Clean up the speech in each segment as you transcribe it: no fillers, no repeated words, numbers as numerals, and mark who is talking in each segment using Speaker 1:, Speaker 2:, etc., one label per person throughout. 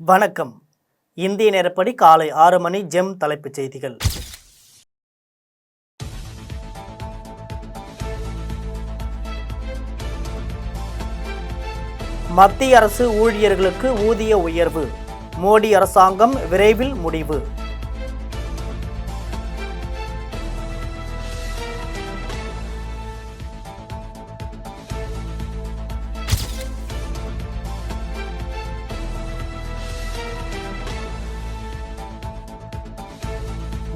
Speaker 1: வணக்கம். இந்திய நேரப்படி காலை 6 மணி. ஜெம் தலைப்புச் செய்திகள். மத்திய அரசு ஊழியர்களுக்கு ஊதிய உயர்வு, மோடி அரசாங்கம் விரைவில் முடிவு.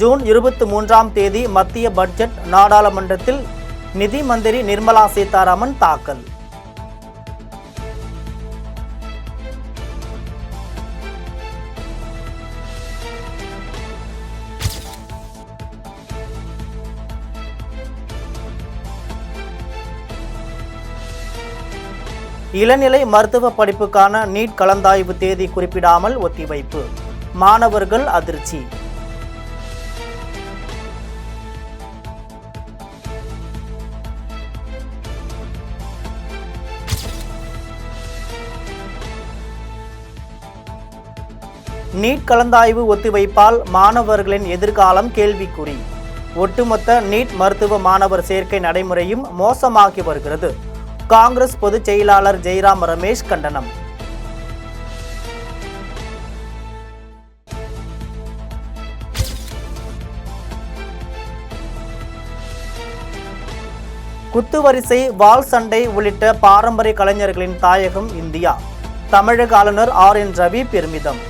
Speaker 1: ஜூன் 23ஆம் தேதி மத்திய பட்ஜெட் நாடாளுமன்றத்தில் நிதி மந்திரி நிர்மலா சீதாராமன் தாக்கல். இளநிலை மருத்துவ படிப்புக்கான நீட் கலந்தாய்வு தேதி குறிப்பிடாமல் ஒத்திவைப்பு, மாணவர்கள் அதிர்ச்சி. நீட் கலந்தாய்வு ஒத்திவைப்பால் மாணவர்களின் எதிர்காலம் கேள்விக்குறி. ஒட்டுமொத்த நீட் மருத்துவ மாணவர் சேர்க்கை நடைமுறையும் மோசமாகி வருகிறது. காங்கிரஸ் பொதுச் செயலாளர் ஜெய்ராம் ரமேஷ் கண்டனம். குத்துவரிசை, வாள் சண்டை உள்ளிட்ட பாரம்பரிய கலைஞர்களின் தாயகம் இந்தியா. தமிழக ஆளுநர் RN ரவி பெருமிதம்.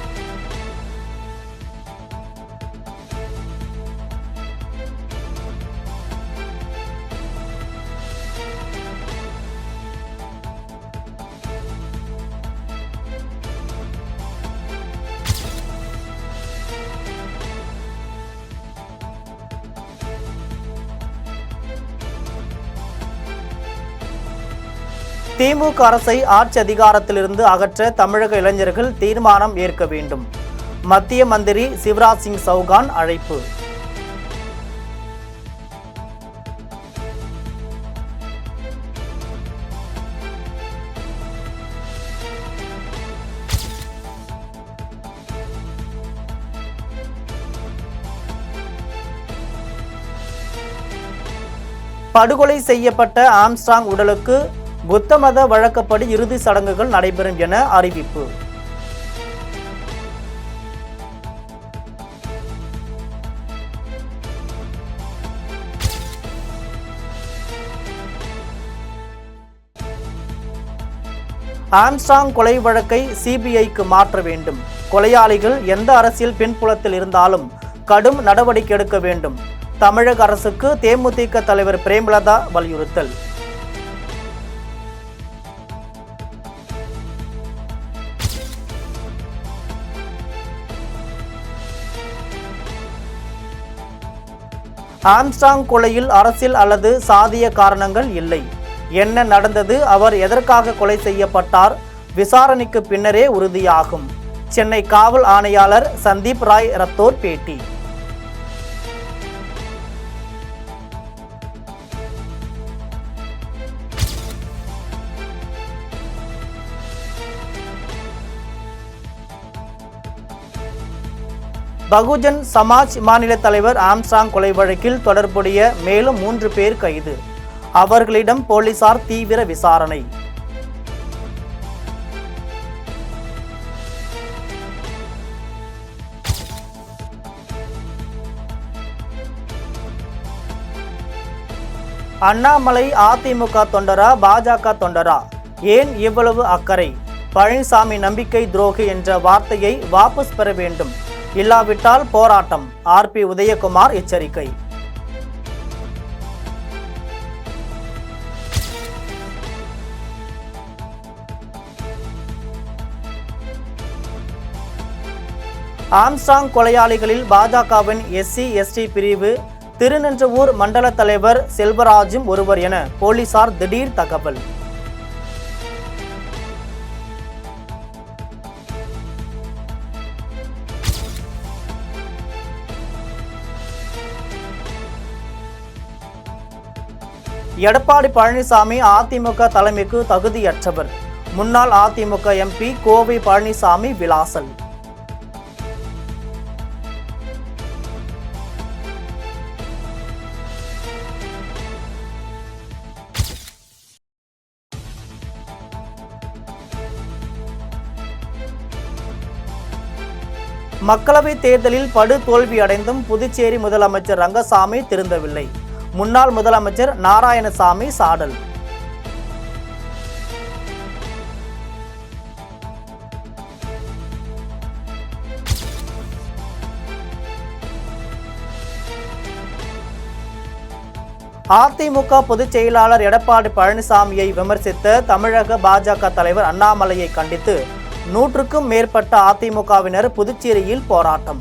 Speaker 1: திமுக அரசை ஆட்சி அதிகாரத்திலிருந்து அகற்ற தமிழக இளைஞர்கள் தீர்மானம் ஏற்க வேண்டும். மத்திய மந்திரி சிவராஜ் சிங் சௌகான் அழைப்பு. படுகொலை செய்யப்பட்ட ஆம்ஸ்ட்ராங் உடலுக்கு புத்த மத வழக்கப்படி இறுதி சடங்குகள் நடைபெறும் என அறிவிப்பு. ஆம்ஸ்ட்ராங் கொலை வழக்கை CBIக்கு மாற்ற வேண்டும். கொலையாளிகள் எந்த அரசியல் பின்புலத்தில் இருந்தாலும் கடும் நடவடிக்கை எடுக்க வேண்டும். தமிழக அரசுக்கு தேமுதிக தலைவர் பிரேமலதா வலியுறுத்தல். ஆம்ஸ்ட்ராங் கொலையில் அரசியல் அல்லது சாதிய காரணங்கள் இல்லை. என்ன நடந்தது, அவர் எதற்காக கொலை செய்யப்பட்டார், விசாரணைக்கு பின்னரே உறுதியாகும். சென்னை காவல் ஆணையாளர் சந்தீப் ராய் ரத்தோர் பேட்டி. பகுஜன் சமாஜ் மாநில தலைவர் ஆம்ஸ்ட்ராங் கொலை வழக்கில் தொடர்புடைய மேலும் 3 பேர் கைது. அவர்களிடம் போலீசார் தீவிர விசாரணை. அண்ணாமலை அதிமுக தொண்டரா, பாஜக தொண்டரா? ஏன் இவ்வளவு அக்கறை? பழனிசாமி நம்பிக்கை துரோகி என்ற வார்த்தையை வாபஸ் பெற வேண்டும். இல்லாவிட்டால் போராட்டம். RP உதயகுமார் எச்சரிக்கை. ஆம்ஸ்ட்ராங் கொலையாளிகளில் பாஜகவின் SC/ST பிரிவு திருநின்றவூர் மண்டல தலைவர் செல்வராஜும் ஒருவர் என போலீசார் திடீர் தகவல். எடப்பாடி பழனிசாமி அதிமுக தலைமைக்கு தகுதியற்றவர். முன்னாள் அதிமுக MP கோவை பழனிசாமி விலாசல். மக்களவைத் தேர்தலில் படு தோல்வியடைந்தும் புதுச்சேரி முதலமைச்சர் ரங்கசாமி திருந்தவில்லை. முன்னாள் முதலமைச்சர் நாராயணசாமி சாடல். அதிமுக பொதுச் செயலாளர் எடப்பாடி பழனிசாமியை விமர்சித்த தமிழக பாஜக தலைவர் அண்ணாமலையை கண்டித்து 100க்கும் மேற்பட்ட அதிமுகவினர் புதுச்சேரியில் போராட்டம்.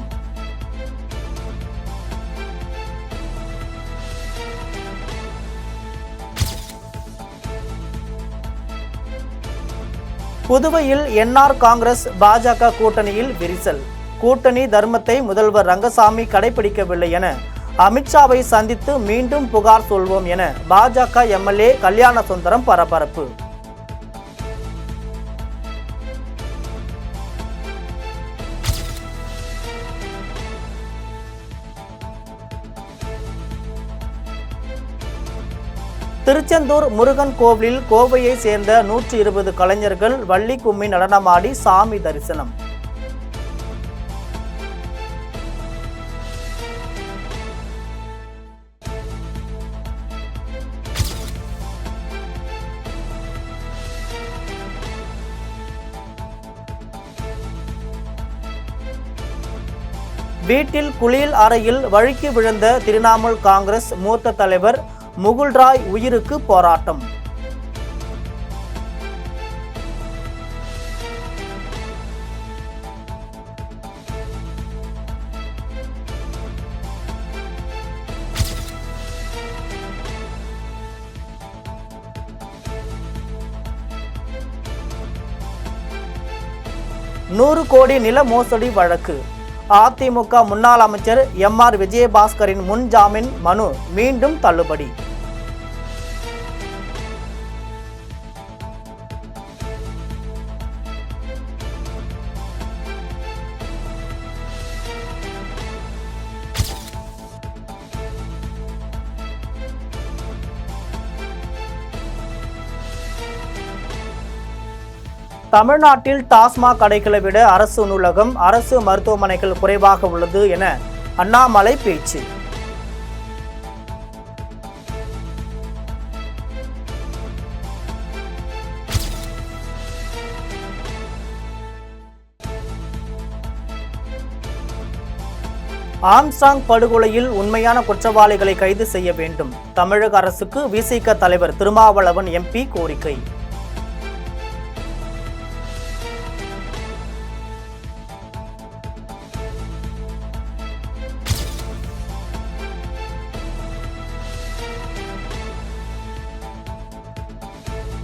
Speaker 1: புதுவையில் என்ஆர் காங்கிரஸ் பாஜக கூட்டணியில் விரிசல். கூட்டணி தர்மத்தை முதல்வர் ரங்கசாமி கடைபிடிக்கவில்லை என அமித்ஷாவை சந்தித்து மீண்டும் புகார் சொல்வோம் என பாஜக எம்எல்ஏ கல்யாண சுந்தரம் பரபரப்பு. திருச்செந்தூர் முருகன் கோவிலில் கோவையை சேர்ந்த 120 கலைஞர்கள் வள்ளி கும்மி நடனமாடி சாமி தரிசனம். வீட்டில் குளியல் அறையில் வழுக்கி விழுந்த திரிணாமுல் காங்கிரஸ் மூத்த தலைவர் முகுல் ராய் உயிருக்கு போராட்டம். $100 கோடி நில மோசடி வழக்கு. அதிமுக முன்னாள் அமைச்சர் எம்.ஆர். விஜயபாஸ்கரின் முன் ஜாமீன் மனு மீண்டும் தள்ளுபடி. தமிழ்நாட்டில் டாஸ்மாக் கடைகளை விட அரசு நூலகம், அரசு மருத்துவமனைகள் குறைவாக உள்ளது என அண்ணாமலை பேச்சு. ஆம்ஸ்ட்ராங் படுகொலையில் உண்மையான குற்றவாளிகளை கைது செய்ய வேண்டும். தமிழக அரசுக்கு விசிக தலைவர் திருமாவளவன் எம்பி கோரிக்கை.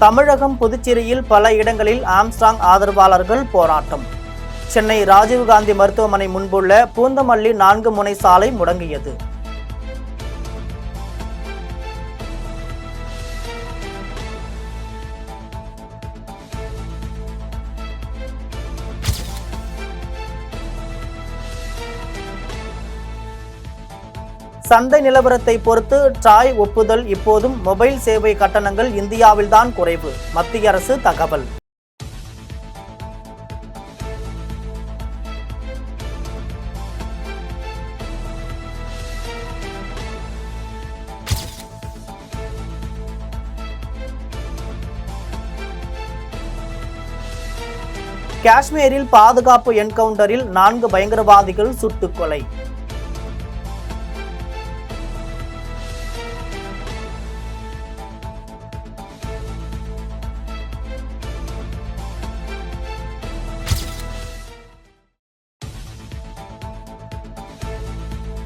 Speaker 1: தமிழகம் புதுச்சேரியில் பல இடங்களில் ஆம்ஸ்ட்ராங் ஆதரவாளர்கள் போராட்டம். சென்னை ராஜீவ்காந்தி மருத்துவமனை முன்புள்ள பூந்தமல்லி 4 முனை சாலை முடங்கியது. சந்தை நிலவரத்தை பொறுத்து ட்ராய் ஒப்புதல். இப்போதும் மொபைல் சேவை கட்டணங்கள் இந்தியாவில்தான் குறைவு. மத்திய அரசு தகவல். காஷ்மீரில் பாதுகாப்பு என்கவுண்டரில் 4 பயங்கரவாதிகள் சுட்டுக் கொலை.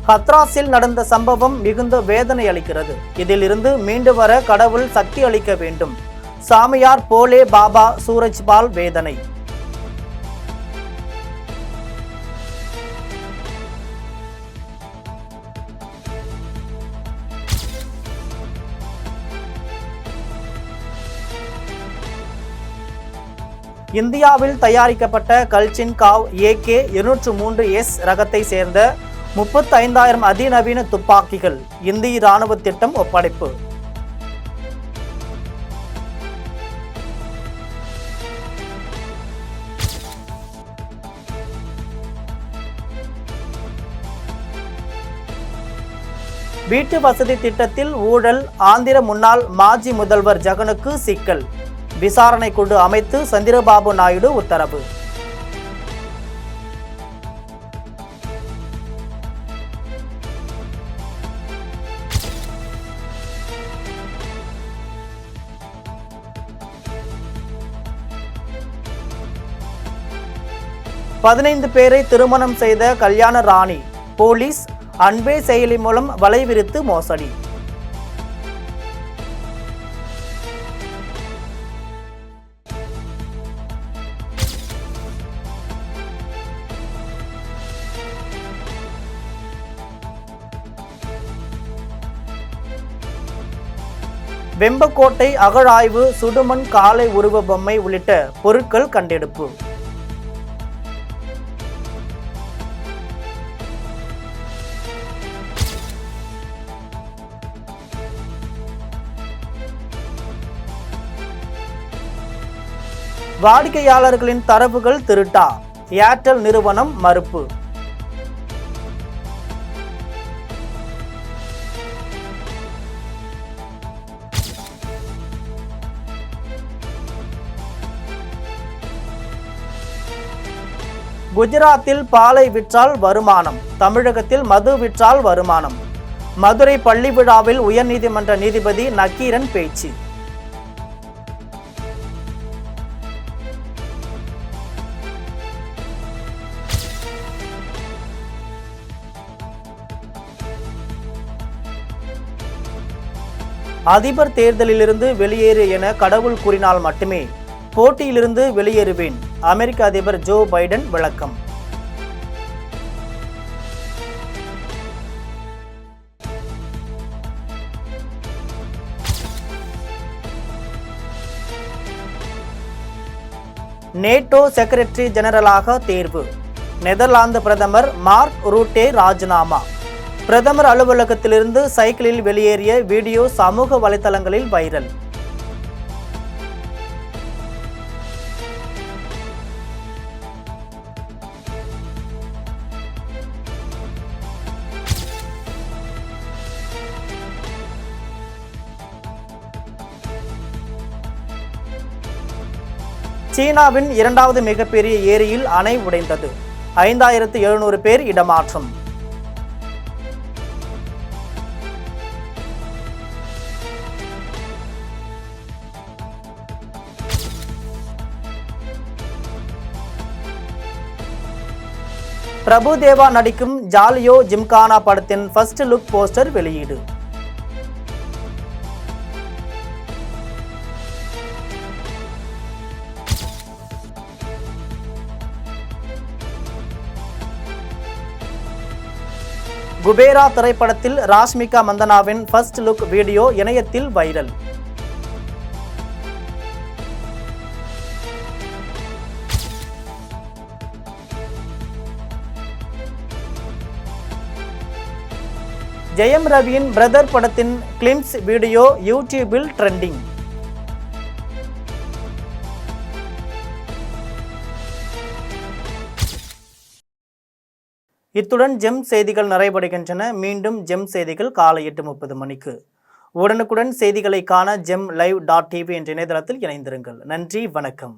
Speaker 1: ஹத்ராஸில் நடந்த சம்பவம் மிகுந்த வேதனை அளிக்கிறது. இதிலிருந்து மீண்டு வர கடவுள் சக்தி அளிக்க வேண்டும். சாமியார் போலே பாபா சூரஜ்பால் வேதனை. இந்தியாவில் தயாரிக்கப்பட்ட கல்சின்காவ் AK-203S ரகத்தை சேர்ந்த 35,000 அதிநவீன துப்பாக்கிகள் இந்திய இராணுவ திட்டம் ஒப்படைப்பு. வீட்டு வசதி திட்டத்தில் ஊழல், ஆந்திர முன்னாள் மாஜி முதல்வர் ஜெகனுக்கு சிக்கல். விசாரணை குழு அமைத்து சந்திரபாபு நாயுடு உத்தரவு. பதினைந்து பேரை திருமணம் செய்த கல்யாண ராணி, போலீஸ் அன்பே செயலி மூலம் வலைவிரித்து மோசடி. வெம்பக்கோட்டை அகழாய்வு, சுடுமண் காளை உருவ பொம்மை உள்ளிட்ட பொருட்கள் கண்டெடுப்பு. வாடிக்கையாளர்களின் தரவுகள் திருட்டா, ஏர்டெல் நிறுவனம் மறுப்பு. குஜராத்தில் பாலை விற்றால் வருமானம், தமிழகத்தில் மது விற்றால் வருமானம். மதுரை பள்ளி விழாவில் உயர்நீதிமன்ற நீதிபதி நக்கீரன் பேச்சு. அதிபர் தேர்தலிலிருந்து வெளியேறு என கடவுள் கூறினால் மட்டுமே போட்டியிலிருந்து வெளியேறுவேன், அமெரிக்க அதிபர் ஜோ பைடன் விளக்கம். நேட்டோ செக்ரட்டரி ஜெனரலாக தேர்வு, நெதர்லாந்து பிரதமர் மார்க் ரூட்டே ராஜினாமா. பிரதமர் அலுவலகத்திலிருந்து சைக்கிளில் வெளியேறிய வீடியோ சமூக வலைதளங்களில் வைரல். சீனாவின் இரண்டாவது மிகப்பெரிய ஏரியில் அணை உடைந்தது, 5700 பேர் இடமாற்றம். பிரபுதேவா நடிக்கும் ஜாலியோ ஜிம்கானா படத்தின் ஃபர்ஸ்ட் லுக் போஸ்டர் வெளியீடு. குபேரா திரைப்படத்தில் ராஷ்மிகா மந்தனாவின் ஃபர்ஸ்ட் லுக் வீடியோ இணையத்தில் வைரல். ஜெயம் ரவியின் பிரதர் படத்தின் கிளிம்ஸ் வீடியோ யூடியூபில் ட்ரெண்டிங். இத்துடன் ஜெம் செய்திகள் நிறைவடைகின்றன. மீண்டும் ஜெம் செய்திகள் காலை 8:30 மணிக்கு. உடனுக்குடன் செய்திகளை காண GemLive.tv என்ற இணையதளத்தில் இணைந்திருங்கள். நன்றி, வணக்கம்.